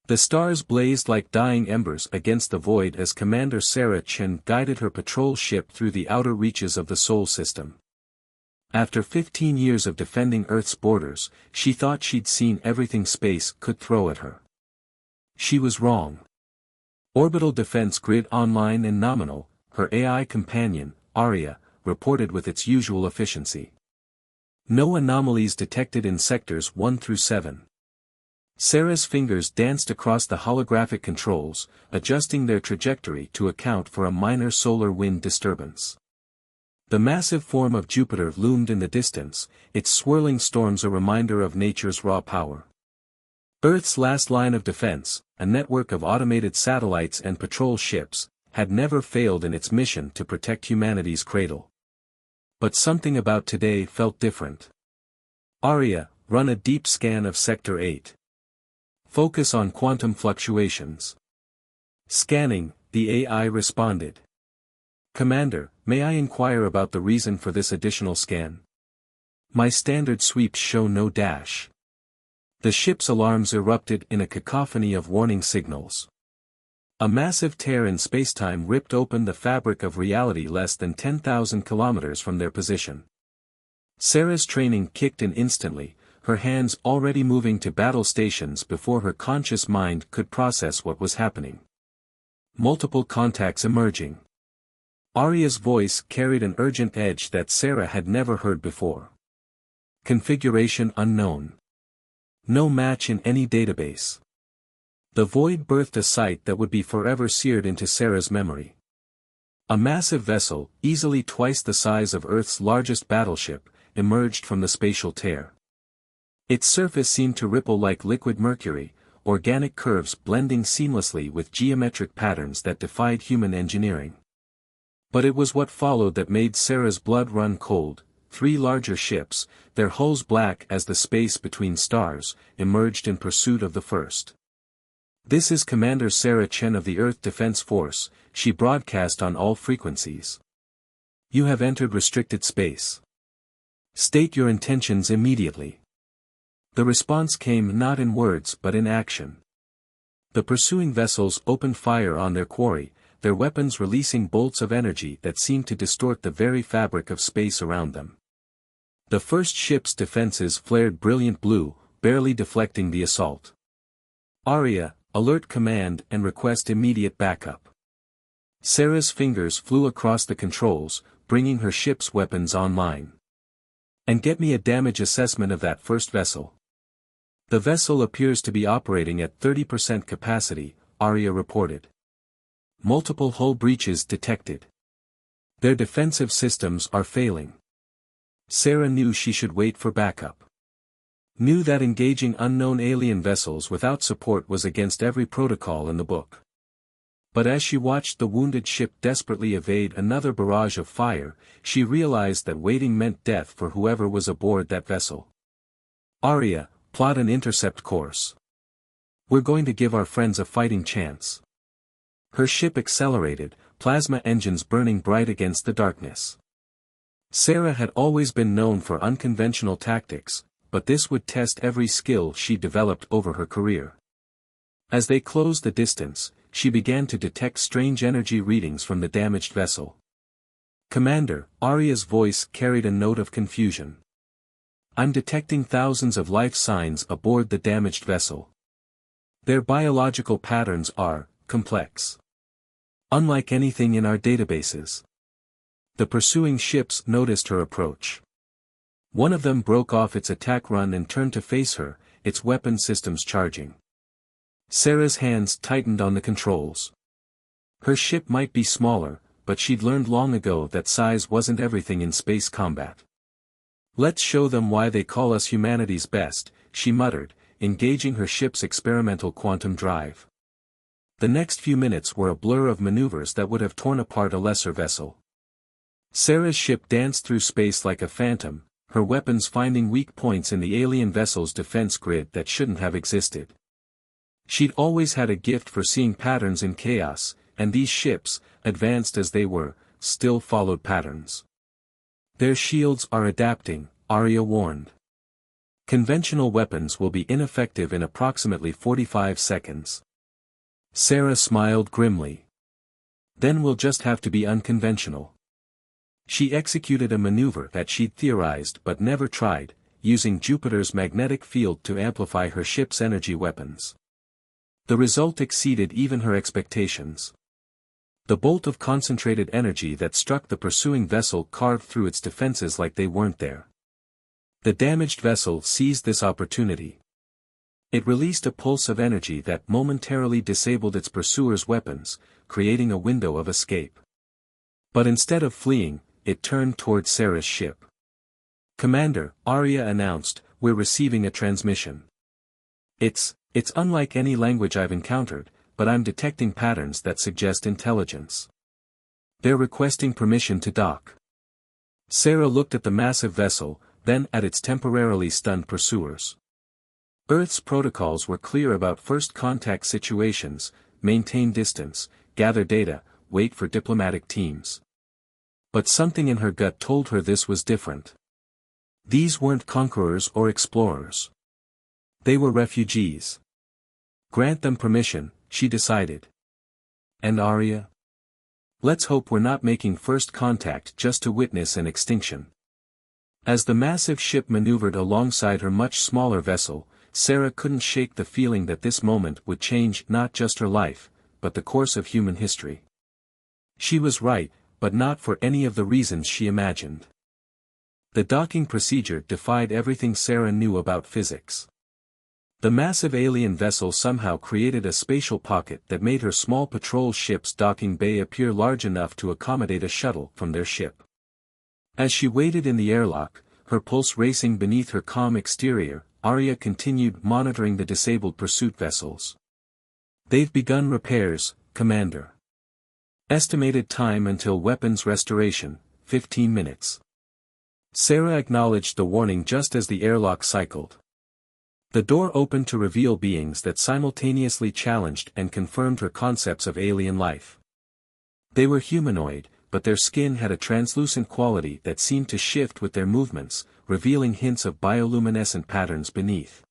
The stars blazed like dying embers against the void as Commander Sarah Chen guided her patrol ship through the outer reaches of the Sol system. After 15 years of defending Earth's borders, she thought she'd seen everything space could throw at her. She was wrong. Orbital Defense Grid Online and Nominal, her AI companion, Aria, reported with its usual efficiency. No anomalies detected in sectors 1 through 7. Sarah's fingers danced across the holographic controls, adjusting their trajectory to account for a minor solar wind disturbance. The massive form of Jupiter loomed in the distance, its swirling storms a reminder of nature's raw power. Earth's last line of defense, a network of automated satellites and patrol ships, had never failed in its mission to protect humanity's cradle. But something about today felt different. Aria, run a deep scan of Sector 8. Focus on quantum fluctuations. Scanning, the AI responded. Commander, may I inquire about the reason for this additional scan? My standard sweeps show no dash. The ship's alarms erupted in a cacophony of warning signals. A massive tear in spacetime ripped open the fabric of reality less than 10,000 kilometers from their position. Sarah's training kicked in instantly, her hands already moving to battle stations before her conscious mind could process what was happening. Multiple contacts emerging. Aria's voice carried an urgent edge that Sarah had never heard before. Configuration unknown. No match in any database. The void birthed a sight that would be forever seared into Sarah's memory. A massive vessel, easily twice the size of Earth's largest battleship, emerged from the spatial tear. Its surface seemed to ripple like liquid mercury, organic curves blending seamlessly with geometric patterns that defied human engineering. But it was what followed that made Sarah's blood run cold. 3 larger ships, their hulls black as the space between stars, emerged in pursuit of the first. This is Commander Sarah Chen of the Earth Defense Force, she broadcast on all frequencies. You have entered restricted space. State your intentions immediately. The response came not in words but in action. The pursuing vessels opened fire on their quarry, their weapons releasing bolts of energy that seemed to distort the very fabric of space around them. The first ship's defenses flared brilliant blue, barely deflecting the assault. Aria, alert command and request immediate backup. Sarah's fingers flew across the controls, bringing her ship's weapons online. And get me a damage assessment of that first vessel. The vessel appears to be operating at 30% capacity, Aria reported. Multiple hull breaches detected. Their defensive systems are failing. Sarah knew she should wait for backup. Knew that engaging unknown alien vessels without support was against every protocol in the book. But as she watched the wounded ship desperately evade another barrage of fire, she realized that waiting meant death for whoever was aboard that vessel. Aria, plot an intercept course. We're going to give our friends a fighting chance. Her ship accelerated, plasma engines burning bright against the darkness. Sarah had always been known for unconventional tactics, but this would test every skill she developed over her career. As they closed the distance, she began to detect strange energy readings from the damaged vessel. Commander, Aria's voice carried a note of confusion. I'm detecting thousands of life signs aboard the damaged vessel. Their biological patterns are complex. Unlike anything in our databases. The pursuing ships noticed her approach. One of them broke off its attack run and turned to face her, its weapon systems charging. Sarah's hands tightened on the controls. Her ship might be smaller, but she'd learned long ago that size wasn't everything in space combat. Let's show them why they call us humanity's best, she muttered, engaging her ship's experimental quantum drive. The next few minutes were a blur of maneuvers that would have torn apart a lesser vessel. Sarah's ship danced through space like a phantom, her weapons finding weak points in the alien vessel's defense grid that shouldn't have existed. She'd always had a gift for seeing patterns in chaos, and these ships, advanced as they were, still followed patterns. Their shields are adapting, Aria warned. Conventional weapons will be ineffective in approximately 45 seconds. Sarah smiled grimly. Then we'll just have to be unconventional. She executed a maneuver that she'd theorized but never tried, using Jupiter's magnetic field to amplify her ship's energy weapons. The result exceeded even her expectations. The bolt of concentrated energy that struck the pursuing vessel carved through its defenses like they weren't there. The damaged vessel seized this opportunity. It released a pulse of energy that momentarily disabled its pursuer's weapons, creating a window of escape. But instead of fleeing, it turned toward Sarah's ship. "Commander," Arya announced, "we're receiving a transmission. It's unlike any language I've encountered, but I'm detecting patterns that suggest intelligence. They're requesting permission to dock." Sarah looked at the massive vessel, then at its temporarily stunned pursuers. Earth's protocols were clear about first contact situations: maintain distance, gather data, wait for diplomatic teams. But something in her gut told her this was different. These weren't conquerors or explorers. They were refugees. Grant them permission, she decided. And Arya? Let's hope we're not making first contact just to witness an extinction. As the massive ship maneuvered alongside her much smaller vessel, Sarah couldn't shake the feeling that this moment would change not just her life, but the course of human history. She was right, but not for any of the reasons she imagined. The docking procedure defied everything Sarah knew about physics. The massive alien vessel somehow created a spatial pocket that made her small patrol ship's docking bay appear large enough to accommodate a shuttle from their ship. As she waited in the airlock, her pulse racing beneath her calm exterior, Arya continued monitoring the disabled pursuit vessels. "They've begun repairs, Commander. Estimated time until weapons restoration, 15 minutes. Sarah acknowledged the warning just as the airlock cycled. The door opened to reveal beings that simultaneously challenged and confirmed her concepts of alien life. They were humanoid, but their skin had a translucent quality that seemed to shift with their movements, revealing hints of bioluminescent patterns beneath.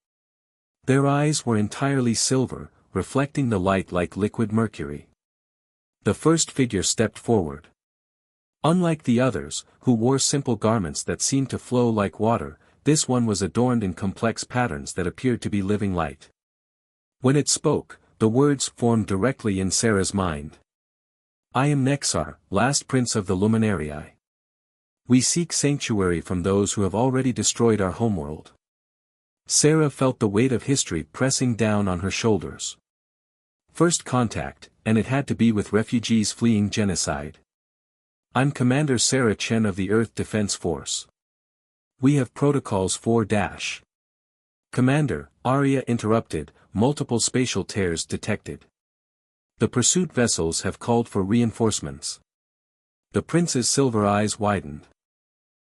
Their eyes were entirely silver, reflecting the light like liquid mercury. The first figure stepped forward. Unlike the others, who wore simple garments that seemed to flow like water, this one was adorned in complex patterns that appeared to be living light. When it spoke, the words formed directly in Sarah's mind. "I am Nexar, last prince of the Luminarii. We seek sanctuary from those who have already destroyed our homeworld." Sarah felt the weight of history pressing down on her shoulders. First contact, and it had to be with refugees fleeing genocide. "I'm Commander Sarah Chen of the Earth Defense Force. We have protocols 4-. Commander," Arya interrupted, "multiple spatial tears detected. The pursuit vessels have called for reinforcements." The prince's silver eyes widened.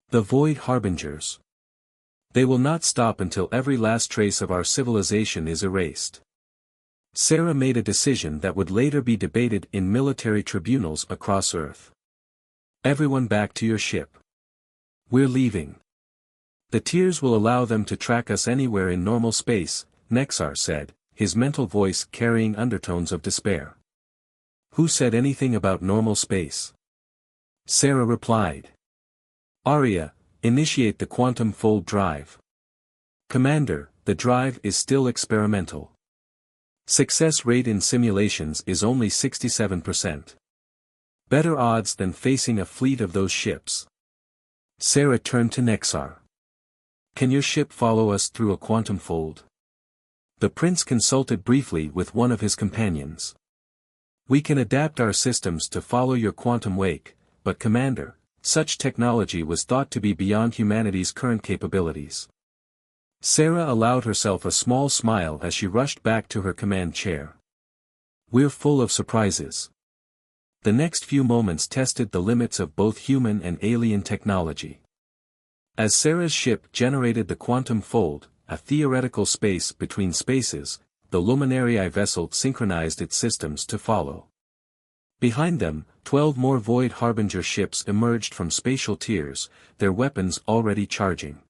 "The Void Harbingers. They will not stop until every last trace of our civilization is erased." Sarah made a decision that would later be debated in military tribunals across Earth. "Everyone back to your ship. We're leaving. The tears will allow them to track us anywhere in normal space," Nexar said, his mental voice carrying undertones of despair. "Who said anything about normal space?" Sarah replied. "Arya, initiate the quantum fold drive." "Commander, the drive is still experimental. Success rate in simulations is only 67%. Better odds than facing a fleet of those ships." Sarah turned to Nexar. "Can your ship follow us through a quantum fold?" The prince consulted briefly with one of his companions. "We can adapt our systems to follow your quantum wake, but Commander, such technology was thought to be beyond humanity's current capabilities." Sarah allowed herself a small smile as she rushed back to her command chair. "We're full of surprises." The next few moments tested the limits of both human and alien technology. As Sarah's ship generated the quantum fold, a theoretical space between spaces, the Luminarii vessel synchronized its systems to follow. Behind them, 12 more Void Harbinger ships emerged from spatial tiers, their weapons already charging.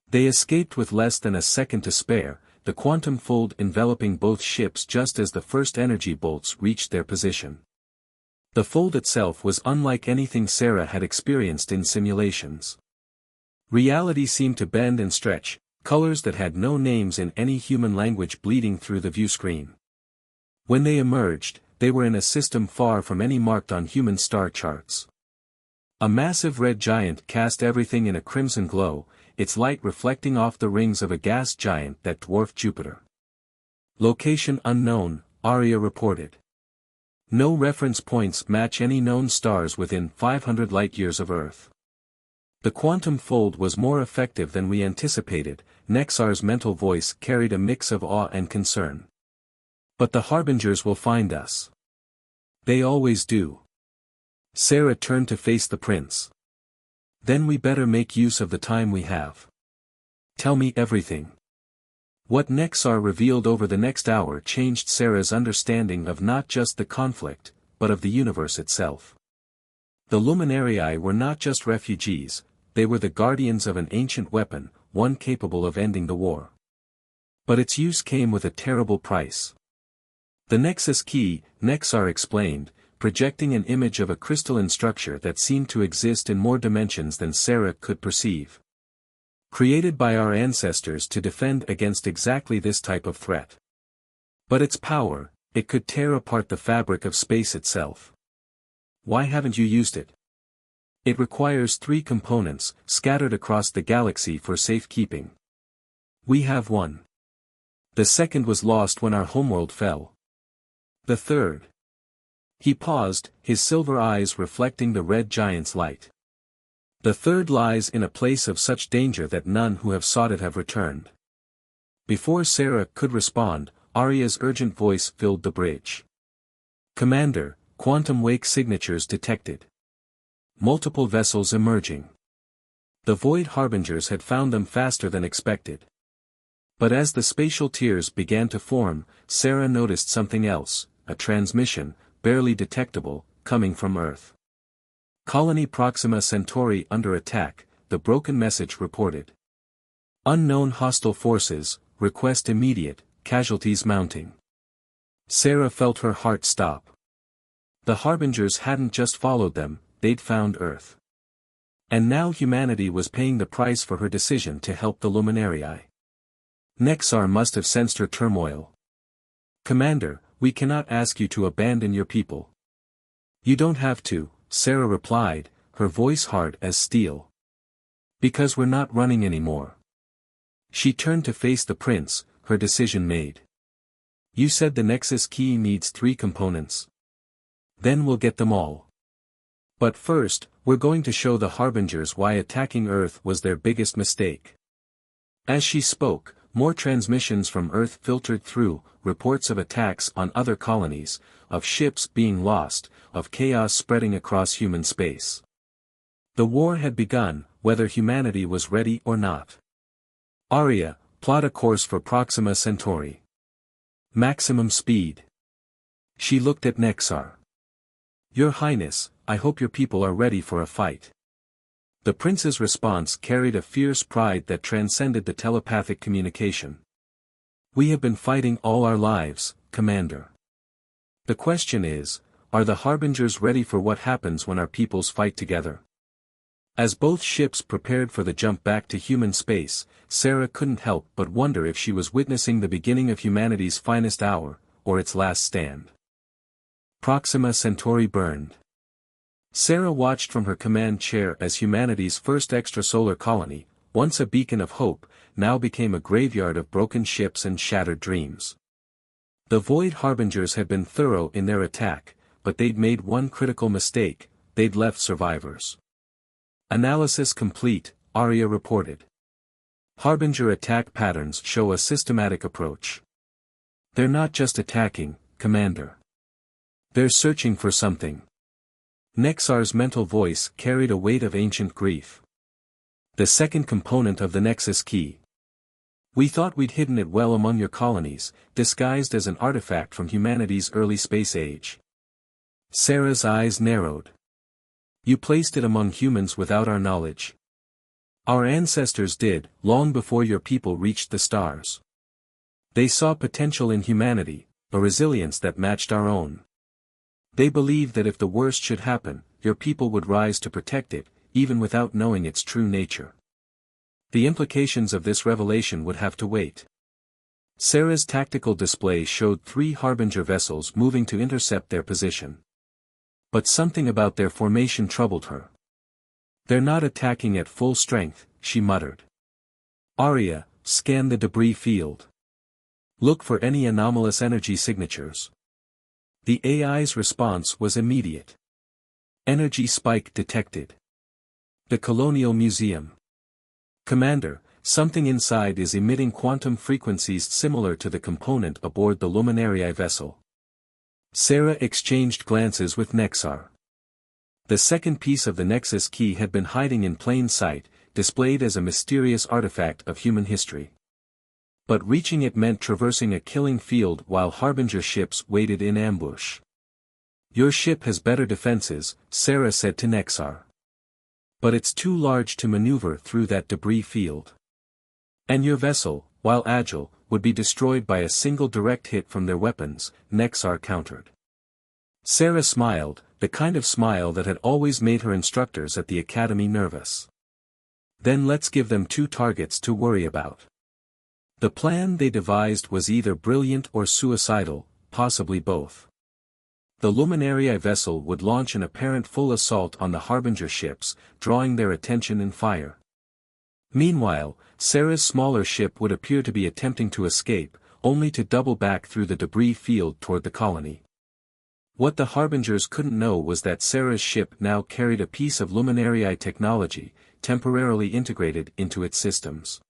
They escaped with less than a second to spare, the quantum fold enveloping both ships just as the first energy bolts reached their position. The fold itself was unlike anything Sarah had experienced in simulations. Reality seemed to bend and stretch, colors that had no names in any human language bleeding through the view screen. When they emerged, they were in a system far from any marked on human star charts. A massive red giant cast everything in a crimson glow, its light reflecting off the rings of a gas giant that dwarfed Jupiter. Location unknown, Arya reported. No reference points match any known stars within 500 light-years of Earth. The quantum fold was more effective than we anticipated, Nexar's mental voice carried a mix of awe and concern. But the Harbingers will find us. They always do. Sarah turned to face the prince. Then we better make use of the time we have. Tell me everything. What Nexar revealed over the next hour changed Sarah's understanding of not just the conflict, but of the universe itself. The Luminarii were not just refugees, they were the guardians of an ancient weapon, one capable of ending the war. But its use came with a terrible price. The Nexus Key, Nexar explained, projecting an image of a crystalline structure that seemed to exist in more dimensions than Sarah could perceive. Created by our ancestors to defend against exactly this type of threat. But its power, it could tear apart the fabric of space itself. Why haven't you used it? It requires 3 components, scattered across the galaxy for safekeeping. We have one. The second was lost when our homeworld fell. The third. He paused, his silver eyes reflecting the red giant's light. The third lies in a place of such danger that none who have sought it have returned. Before Sarah could respond, Arya's urgent voice filled the bridge. Commander, quantum wake signatures detected. Multiple vessels emerging. The Void Harbingers had found them faster than expected. But as the spatial tiers began to form, Sarah noticed something else, a transmission, barely detectable, coming from Earth. Colony Proxima Centauri under attack, the broken message reported. Unknown hostile forces, request immediate, casualties mounting. Sarah felt her heart stop. The Harbingers hadn't just followed them, they'd found Earth. And now humanity was paying the price for her decision to help the Luminarii. Nexar must have sensed her turmoil. Commander, we cannot ask you to abandon your people. You don't have to, Sarah replied, her voice hard as steel. Because we're not running anymore. She turned to face the prince, her decision made. You said the Nexus Key needs 3 components. Then we'll get them all. But first, we're going to show the Harbingers why attacking Earth was their biggest mistake. As she spoke, more transmissions from Earth filtered through, reports of attacks on other colonies, of ships being lost, of chaos spreading across human space. The war had begun, whether humanity was ready or not. Arya, plot a course for Proxima Centauri. Maximum speed. She looked at Nexar. Your Highness, I hope your people are ready for a fight. The prince's response carried a fierce pride that transcended the telepathic communication. We have been fighting all our lives, Commander. The question is, are the Harbingers ready for what happens when our peoples fight together? As both ships prepared for the jump back to human space, Sarah couldn't help but wonder if she was witnessing the beginning of humanity's finest hour, or its last stand. Proxima Centauri burned. Sarah watched from her command chair as humanity's first extrasolar colony, once a beacon of hope, now became a graveyard of broken ships and shattered dreams. The Void Harbingers had been thorough in their attack, but they'd made one critical mistake, they'd left survivors. Analysis complete, Arya reported. Harbinger attack patterns show a systematic approach. They're not just attacking, Commander. They're searching for something. Nexar's mental voice carried a weight of ancient grief. The second component of the Nexus Key. We thought we'd hidden it well among your colonies, disguised as an artifact from humanity's early space age. Sarah's eyes narrowed. You placed it among humans without our knowledge. Our ancestors did, long before your people reached the stars. They saw potential in humanity, a resilience that matched our own. They believed that if the worst should happen, your people would rise to protect it, even without knowing its true nature. The implications of this revelation would have to wait. Sarah's tactical display showed 3 Harbinger vessels moving to intercept their position. But something about their formation troubled her. "They're not attacking at full strength," she muttered. "Arya, scan the debris field. Look for any anomalous energy signatures." The AI's response was immediate. "Energy spike detected. The Colonial Museum. Commander, something inside is emitting quantum frequencies similar to the component aboard the Luminariae vessel." Sarah exchanged glances with Nexar. The second piece of the Nexus key had been hiding in plain sight, displayed as a mysterious artifact of human history. But reaching it meant traversing a killing field while Harbinger ships waited in ambush. "Your ship has better defenses," Sarah said to Nexar. "But it's too large to maneuver through that debris field. And your vessel, while agile, would be destroyed by a single direct hit from their weapons," Nexar countered. Sarah smiled, the kind of smile that had always made her instructors at the academy nervous. "Then let's give them 2 targets to worry about." The plan they devised was either brilliant or suicidal, possibly both. The Luminariae vessel would launch an apparent full assault on the Harbinger ships, drawing their attention and fire. Meanwhile, Sarah's smaller ship would appear to be attempting to escape, only to double back through the debris field toward the colony. What the Harbingers couldn't know was that Sarah's ship now carried a piece of Luminariae technology, temporarily integrated into its systems.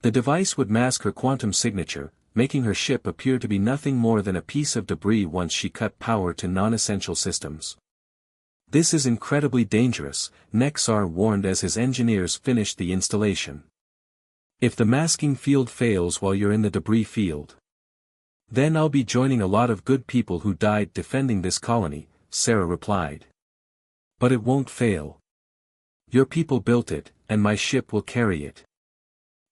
The device would mask her quantum signature, making her ship appear to be nothing more than a piece of debris once she cut power to non-essential systems. "This is incredibly dangerous," Nexar warned as his engineers finished the installation. "If the masking field fails while you're in the debris field, then I'll be joining a lot of good people who died defending this colony," Sarah replied. "But it won't fail. Your people built it, and my ship will carry it.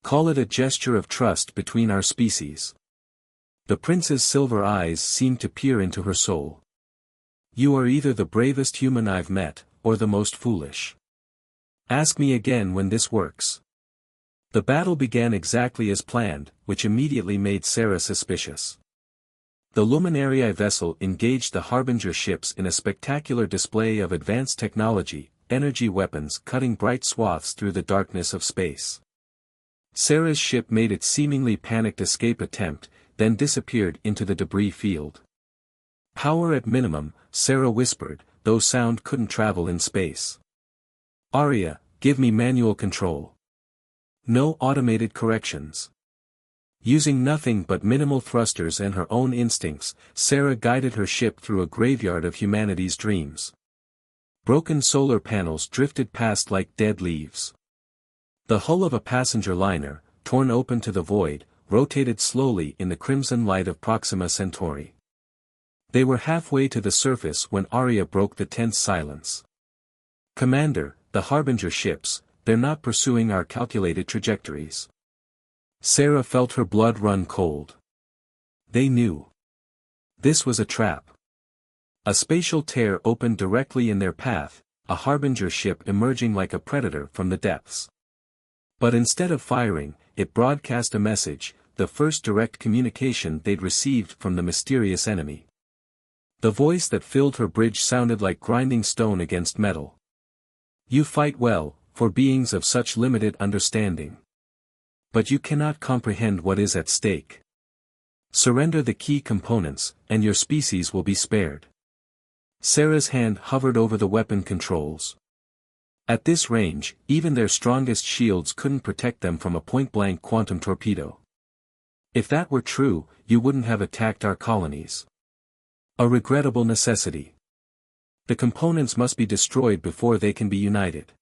Call it a gesture of trust between our species." The prince's silver eyes seemed to peer into her soul. "You are either the bravest human I've met, or the most foolish. Ask me again when this works." The battle began exactly as planned, which immediately made Sarah suspicious. The Luminariae vessel engaged the Harbinger ships in a spectacular display of advanced technology, energy weapons cutting bright swaths through the darkness of space. Sarah's ship made its seemingly panicked escape attempt, then disappeared into the debris field. "Power at minimum," Sarah whispered, though sound couldn't travel in space. "Arya, give me manual control. No automated corrections." Using nothing but minimal thrusters and her own instincts, Sarah guided her ship through a graveyard of humanity's dreams. Broken solar panels drifted past like dead leaves. The hull of a passenger liner, torn open to the void, rotated slowly in the crimson light of Proxima Centauri. They were halfway to the surface when Arya broke the tense silence. "Commander, the Harbinger ships, they're not pursuing our calculated trajectories." Sarah felt her blood run cold. They knew. This was a trap. A spatial tear opened directly in their path, a Harbinger ship emerging like a predator from the depths. But instead of firing, it broadcast a message, the first direct communication they'd received from the mysterious enemy. The voice that filled her bridge sounded like grinding stone against metal. "You fight well, for beings of such limited understanding. But you cannot comprehend what is at stake. Surrender the key components, and your species will be spared." Sarah's hand hovered over the weapon controls. At this range, even their strongest shields couldn't protect them from a point-blank quantum torpedo. "If that were true, you wouldn't have attacked our colonies. A regrettable necessity. The components must be destroyed before they can be united.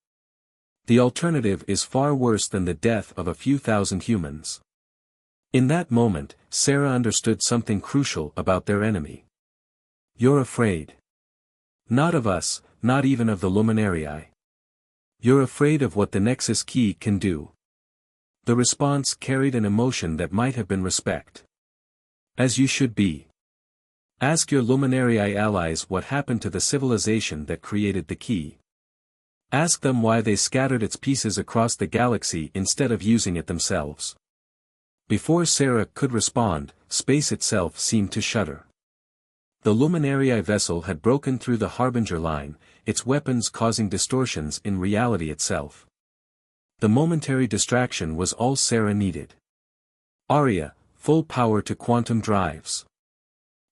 The alternative is far worse than the death of a few thousand humans." In that moment, Sarah understood something crucial about their enemy. "You're afraid. Not of us, not even of the Luminariae. You're afraid of what the Nexus key can do. The response carried an emotion that might have been respect. As you should be. Ask your Luminary allies what happened to the civilization that created the key. Ask them why they scattered its pieces across the galaxy instead of using it themselves. Before Sarah could respond, space itself seemed to shudder. The Luminary vessel had broken through the Harbinger line, its weapons causing distortions in reality itself. The momentary distraction was all Sarah needed. Arya, full power to quantum drives.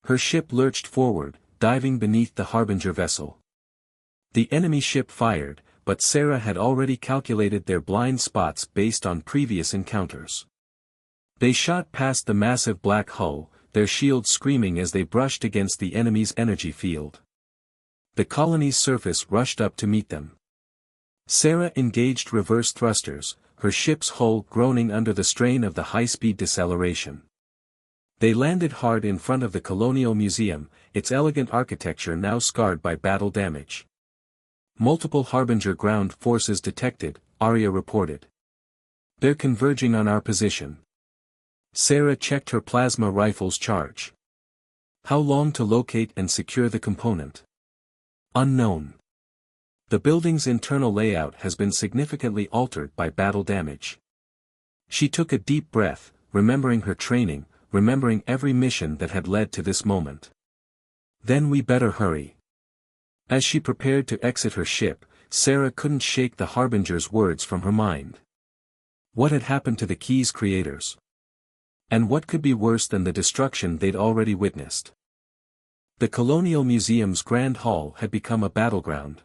Her ship lurched forward, diving beneath the Harbinger vessel. The enemy ship fired, but Sarah had already calculated their blind spots based on previous encounters. They shot past the massive black hull, their shields screaming as they brushed against the enemy's energy field. The colony's surface rushed up to meet them. Sarah engaged reverse thrusters, her ship's hull groaning under the strain of the high-speed deceleration. They landed hard in front of the Colonial Museum, its elegant architecture now scarred by battle damage. Multiple Harbinger ground forces detected, Arya reported. They're converging on our position. Sarah checked her plasma rifle's charge. How long to locate and secure the component? Unknown. The building's internal layout has been significantly altered by battle damage. She took a deep breath, remembering her training, remembering every mission that had led to this moment. Then we better hurry. As she prepared to exit her ship, Sarah couldn't shake the Harbinger's words from her mind. What had happened to the key's creators? And what could be worse than the destruction they'd already witnessed? The Colonial Museum's Grand Hall had become a battleground.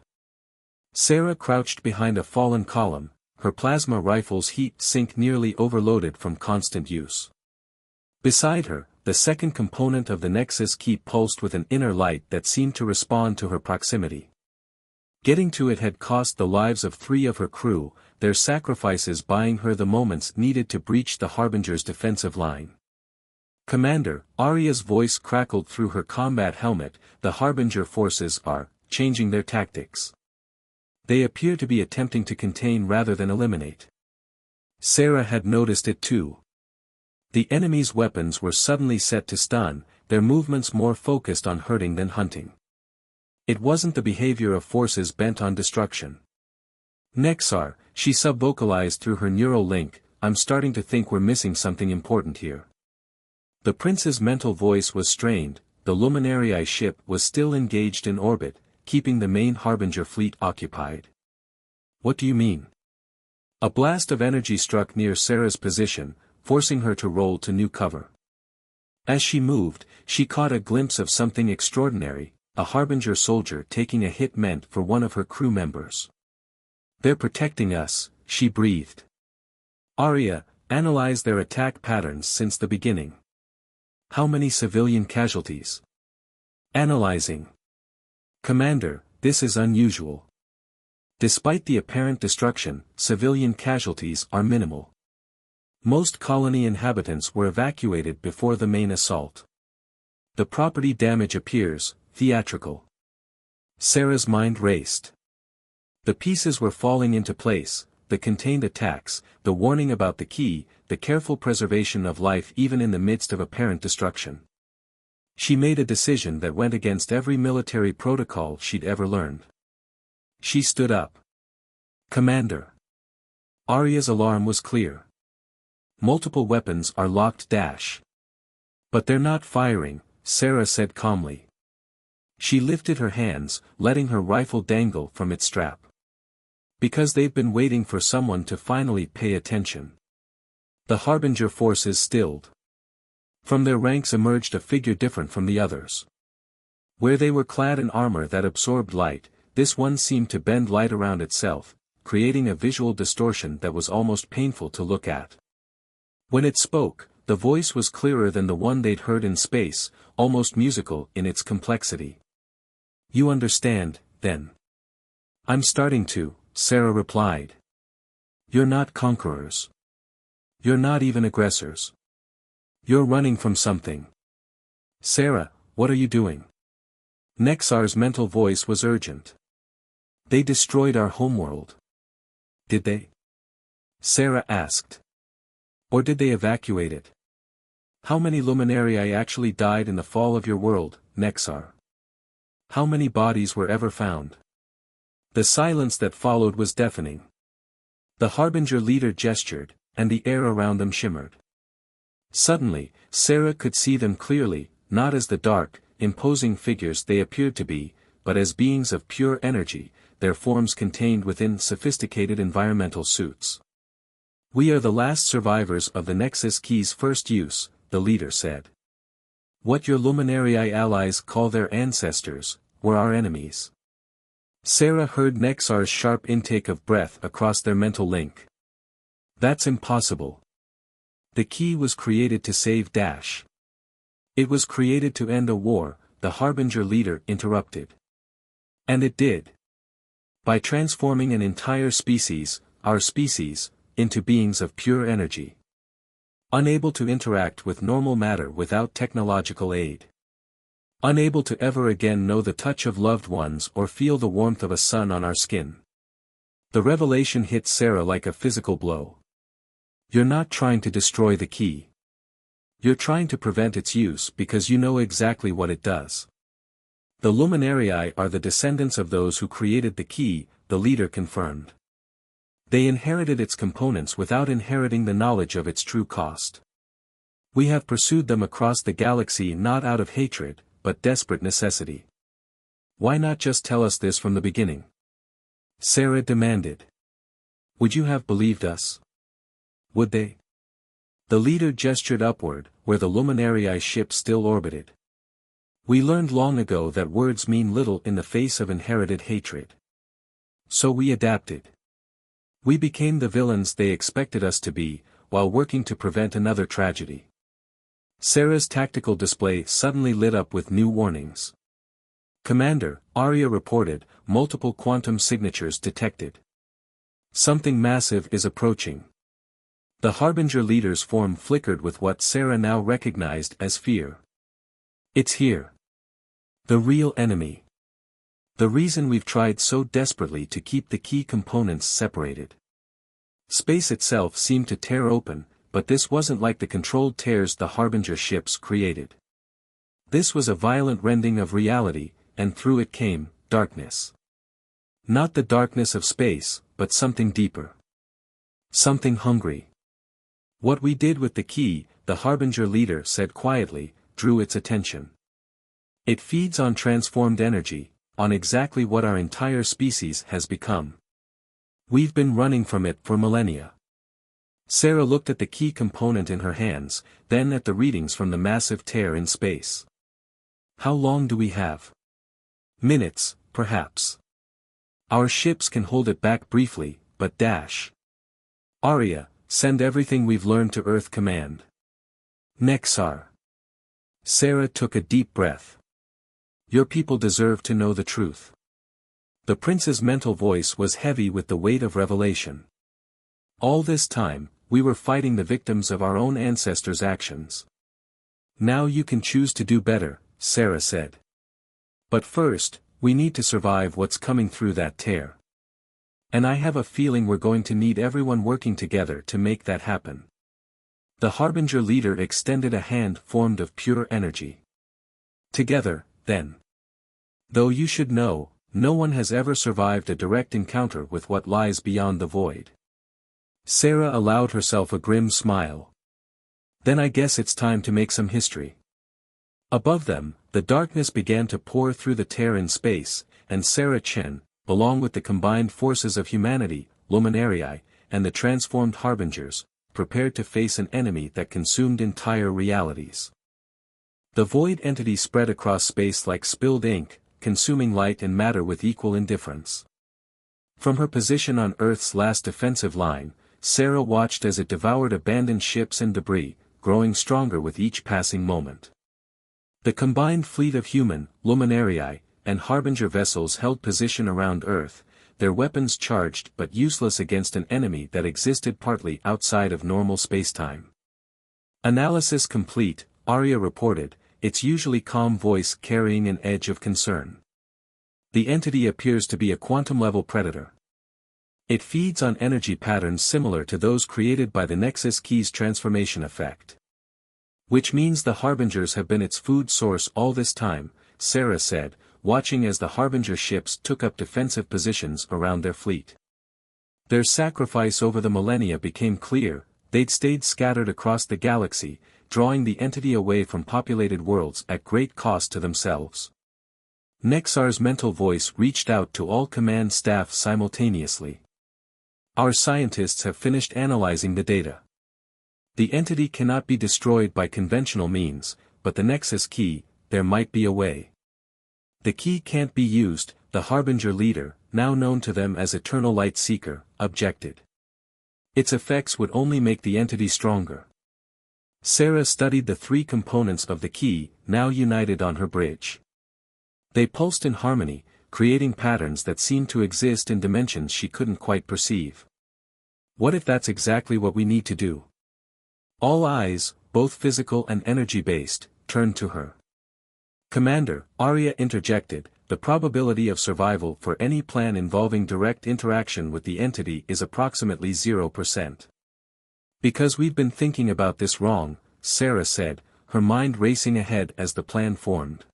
Sarah crouched behind a fallen column, her plasma rifle's heat sink nearly overloaded from constant use. Beside her, the second component of the Nexus key pulsed with an inner light that seemed to respond to her proximity. Getting to it had cost the lives of 3 of her crew, their sacrifices buying her the moments needed to breach the Harbinger's defensive line. Commander, Arya's voice crackled through her combat helmet, the Harbinger forces are changing their tactics. They appear to be attempting to contain rather than eliminate. Sarah had noticed it too. The enemy's weapons were suddenly set to stun, their movements more focused on hurting than hunting. It wasn't the behavior of forces bent on destruction. Nexar, she sub-vocalized through her neural link, I'm starting to think we're missing something important here. The prince's mental voice was strained, the Luminary ship was still engaged in orbit, keeping the main Harbinger fleet occupied. What do you mean? A blast of energy struck near Sarah's position, forcing her to roll to new cover. As she moved, she caught a glimpse of something extraordinary, a Harbinger soldier taking a hit meant for one of her crew members. They're protecting us, she breathed. Arya, analyze their attack patterns since the beginning. How many civilian casualties? Analyzing. Commander, this is unusual. Despite the apparent destruction, civilian casualties are minimal. Most colony inhabitants were evacuated before the main assault. The property damage appears theatrical. Sarah's mind raced. The pieces were falling into place, the contained attacks, the warning about the key, the careful preservation of life even in the midst of apparent destruction. She made a decision that went against every military protocol she'd ever learned. She stood up. Commander. Arya's alarm was clear. Multiple weapons are locked dash. But they're not firing, Sarah said calmly. She lifted her hands, letting her rifle dangle from its strap. Because they've been waiting for someone to finally pay attention. The Harbinger forces stilled. From their ranks emerged a figure different from the others. Where they were clad in armor that absorbed light, this one seemed to bend light around itself, creating a visual distortion that was almost painful to look at. When it spoke, the voice was clearer than the one they'd heard in space, almost musical in its complexity. You understand, then? I'm starting to, Sarah replied. You're not conquerors. You're not even aggressors. You're running from something. Sarah, what are you doing? Nexar's mental voice was urgent. They destroyed our homeworld. Did they? Sarah asked. Or did they evacuate it? How many luminarii actually died in the fall of your world, Nexar? How many bodies were ever found? The silence that followed was deafening. The Harbinger leader gestured, and the air around them shimmered. Suddenly, Sarah could see them clearly, not as the dark, imposing figures they appeared to be, but as beings of pure energy, their forms contained within sophisticated environmental suits. We are the last survivors of the Nexus Key's first use, the leader said. What your luminarii allies call their ancestors, were our enemies. Sarah heard Nexar's sharp intake of breath across their mental link. That's impossible. The key was created to save Dash. It was created to end a war, the Harbinger leader interrupted. And it did. By transforming an entire species, our species, into beings of pure energy. Unable to interact with normal matter without technological aid. Unable to ever again know the touch of loved ones or feel the warmth of a sun on our skin. The revelation hit Sarah like a physical blow. You're not trying to destroy the key. You're trying to prevent its use because you know exactly what it does. The luminarii are the descendants of those who created the key, the leader confirmed. They inherited its components without inheriting the knowledge of its true cost. We have pursued them across the galaxy not out of hatred, but desperate necessity. Why not just tell us this from the beginning? Sarah demanded. Would you have believed us? Would they? The leader gestured upward, where the luminarii ship still orbited. We learned long ago that words mean little in the face of inherited hatred. So we adapted. We became the villains they expected us to be, while working to prevent another tragedy. Sarah's tactical display suddenly lit up with new warnings. Commander, Arya reported, multiple quantum signatures detected. Something massive is approaching. The Harbinger leader's form flickered with what Sarah now recognized as fear. It's here. The real enemy. The reason we've tried so desperately to keep the key components separated. Space itself seemed to tear open, but this wasn't like the controlled tears the Harbinger ships created. This was a violent rending of reality, and through it came darkness. Not the darkness of space, but something deeper. Something hungry. What we did with the key, the Harbinger leader said quietly, drew its attention. It feeds on transformed energy, on exactly what our entire species has become. We've been running from it for millennia. Sarah looked at the key component in her hands, then at the readings from the massive tear in space. How long do we have? Minutes, perhaps. Our ships can hold it back briefly, but dash. Arya, send everything we've learned to Earth Command. Nexar. Sarah took a deep breath. Your people deserve to know the truth. The prince's mental voice was heavy with the weight of revelation. All this time, we were fighting the victims of our own ancestors' actions. Now you can choose to do better, Sarah said. But first, we need to survive what's coming through that tear. And I have a feeling we're going to need everyone working together to make that happen. The Harbinger leader extended a hand formed of pure energy. Together, then. Though you should know, no one has ever survived a direct encounter with what lies beyond the void. Sarah allowed herself a grim smile. Then I guess it's time to make some history. Above them, the darkness began to pour through the tear in space, and Sarah Chen, along with the combined forces of humanity, luminarii, and the transformed harbingers, prepared to face an enemy that consumed entire realities. The void entity spread across space like spilled ink, consuming light and matter with equal indifference. From her position on Earth's last defensive line, Sarah watched as it devoured abandoned ships and debris, growing stronger with each passing moment. The combined fleet of human, luminarii, and harbinger vessels held position around Earth, their weapons charged but useless against an enemy that existed partly outside of normal spacetime. Analysis complete, Arya reported, its usually calm voice carrying an edge of concern. The entity appears to be a quantum-level predator. It feeds on energy patterns similar to those created by the Nexus Key's transformation effect. Which means the Harbingers have been its food source all this time, Sarah said, watching as the Harbinger ships took up defensive positions around their fleet. Their sacrifice over the millennia became clear. They'd stayed scattered across the galaxy, drawing the entity away from populated worlds at great cost to themselves. Nexar's mental voice reached out to all command staff simultaneously. Our scientists have finished analyzing the data. The entity cannot be destroyed by conventional means, but the Nexus Key, there might be a way. The key can't be used, the Harbinger leader, now known to them as Eternal Light Seeker, objected. Its effects would only make the entity stronger. Sarah studied the three components of the key, now united on her bridge. They pulsed in harmony, creating patterns that seemed to exist in dimensions she couldn't quite perceive. What if that's exactly what we need to do? All eyes, both physical and energy-based, turned to her. Commander, Arya interjected, the probability of survival for any plan involving direct interaction with the entity is approximately 0%. Because we've been thinking about this wrong, Sarah said, her mind racing ahead as the plan formed.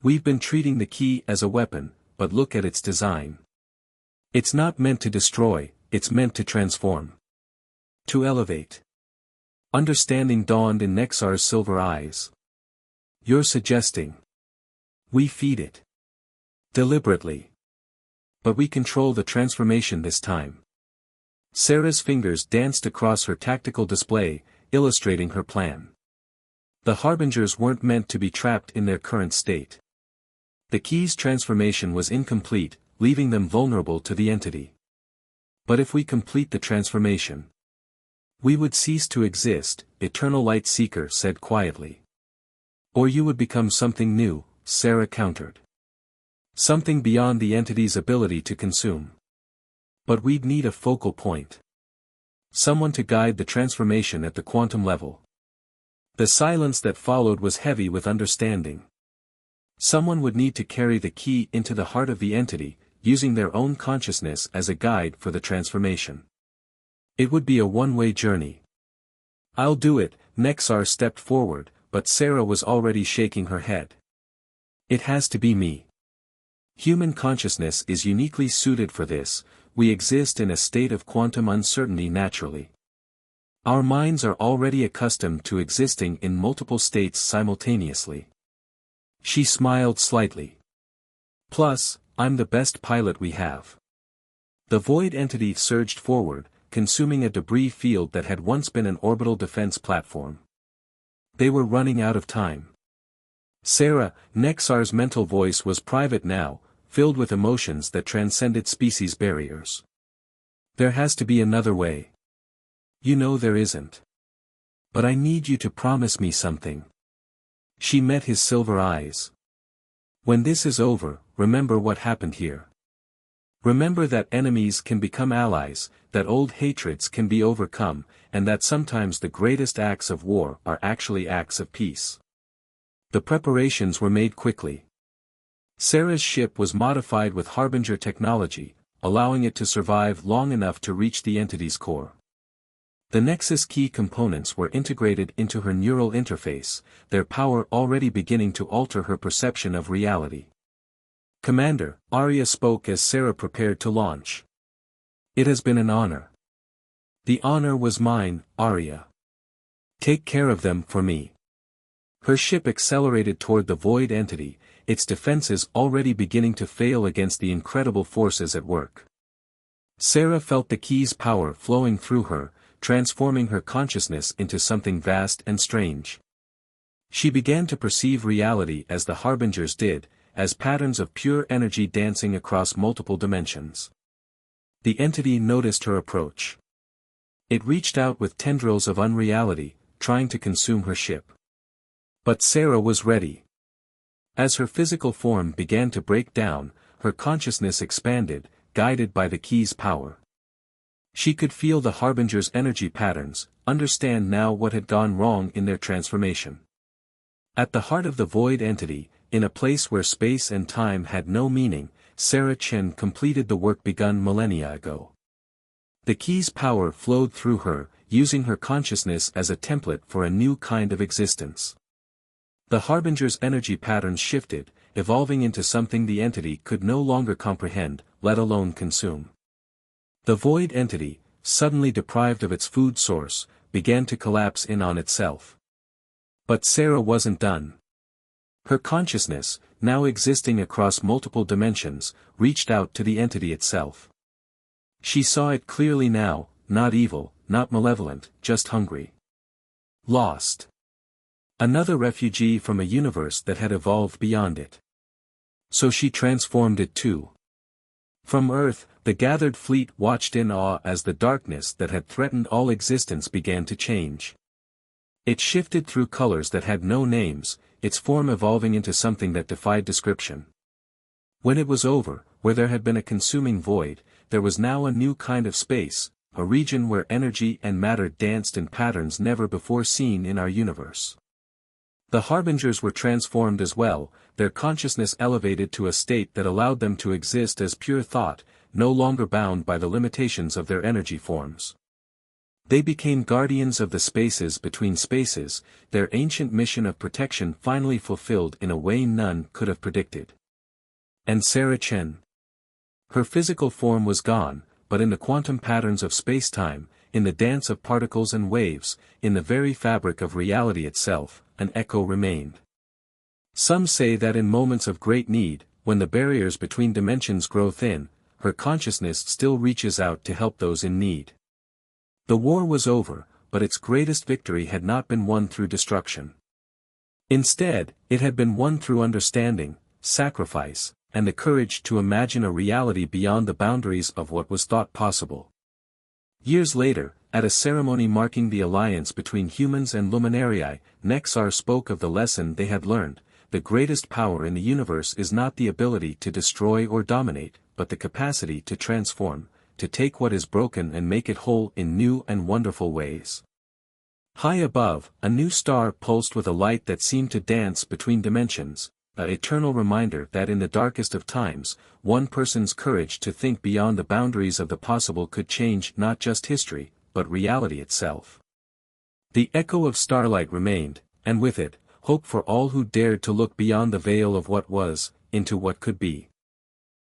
We've been treating the key as a weapon, but look at its design. It's not meant to destroy, it's meant to transform. To elevate. Understanding dawned in Nexar's silver eyes. You're suggesting we feed it. Deliberately. But we control the transformation this time. Sarah's fingers danced across her tactical display, illustrating her plan. The Harbingers weren't meant to be trapped in their current state. The key's transformation was incomplete, leaving them vulnerable to the entity. But if we complete the transformation, we would cease to exist, Eternal Light Seeker said quietly. Or you would become something new, Sarah countered. Something beyond the entity's ability to consume. But we'd need a focal point. Someone to guide the transformation at the quantum level. The silence that followed was heavy with understanding. Someone would need to carry the key into the heart of the entity, using their own consciousness as a guide for the transformation. It would be a one-way journey. I'll do it, Nexar stepped forward, but Sarah was already shaking her head. It has to be me. Human consciousness is uniquely suited for this, we exist in a state of quantum uncertainty naturally. Our minds are already accustomed to existing in multiple states simultaneously. She smiled slightly. Plus, I'm the best pilot we have. The void entity surged forward, consuming a debris field that had once been an orbital defense platform. They were running out of time. Sarah, Nexar's mental voice was private now, filled with emotions that transcended species barriers. There has to be another way. You know there isn't. But I need you to promise me something. She met his silver eyes. When this is over, remember what happened here. Remember that enemies can become allies, that old hatreds can be overcome, and that sometimes the greatest acts of war are actually acts of peace. The preparations were made quickly. Sarah's ship was modified with Harbinger technology, allowing it to survive long enough to reach the entity's core. The Nexus Key components were integrated into her neural interface, their power already beginning to alter her perception of reality. Commander, Arya spoke as Sarah prepared to launch. It has been an honor. The honor was mine, Arya. Take care of them for me. Her ship accelerated toward the void entity, its defenses already beginning to fail against the incredible forces at work. Sarah felt the key's power flowing through her, transforming her consciousness into something vast and strange. She began to perceive reality as the Harbingers did, as patterns of pure energy dancing across multiple dimensions. The entity noticed her approach. It reached out with tendrils of unreality, trying to consume her ship. But Sarah was ready. As her physical form began to break down, her consciousness expanded, guided by the key's power. She could feel the Harbinger's energy patterns, understand now what had gone wrong in their transformation. At the heart of the void entity, in a place where space and time had no meaning, Sarah Chen completed the work begun millennia ago. The key's power flowed through her, using her consciousness as a template for a new kind of existence. The Harbinger's energy patterns shifted, evolving into something the entity could no longer comprehend, let alone consume. The void entity, suddenly deprived of its food source, began to collapse in on itself. But Sarah wasn't done. Her consciousness, now existing across multiple dimensions, reached out to the entity itself. She saw it clearly now, not evil, not malevolent, just hungry. Lost. Another refugee from a universe that had evolved beyond it. So she transformed it too. From Earth, the gathered fleet watched in awe as the darkness that had threatened all existence began to change. It shifted through colors that had no names, its form evolving into something that defied description. When it was over, where there had been a consuming void, there was now a new kind of space, a region where energy and matter danced in patterns never before seen in our universe. The Harbingers were transformed as well, their consciousness elevated to a state that allowed them to exist as pure thought, no longer bound by the limitations of their energy forms. They became guardians of the spaces between spaces, their ancient mission of protection finally fulfilled in a way none could have predicted. And Sarah Chen. Her physical form was gone, but in the quantum patterns of space-time, in the dance of particles and waves, in the very fabric of reality itself, an echo remained. Some say that in moments of great need, when the barriers between dimensions grow thin, her consciousness still reaches out to help those in need. The war was over, but its greatest victory had not been won through destruction. Instead, it had been won through understanding, sacrifice, and the courage to imagine a reality beyond the boundaries of what was thought possible. Years later, at a ceremony marking the alliance between humans and Luminarii, Nexar spoke of the lesson they had learned: the greatest power in the universe is not the ability to destroy or dominate, but the capacity to transform, to take what is broken and make it whole in new and wonderful ways. High above, a new star pulsed with a light that seemed to dance between dimensions, an eternal reminder that in the darkest of times, one person's courage to think beyond the boundaries of the possible could change not just history, but reality itself. The echo of starlight remained, and with it, hope for all who dared to look beyond the veil of what was, into what could be.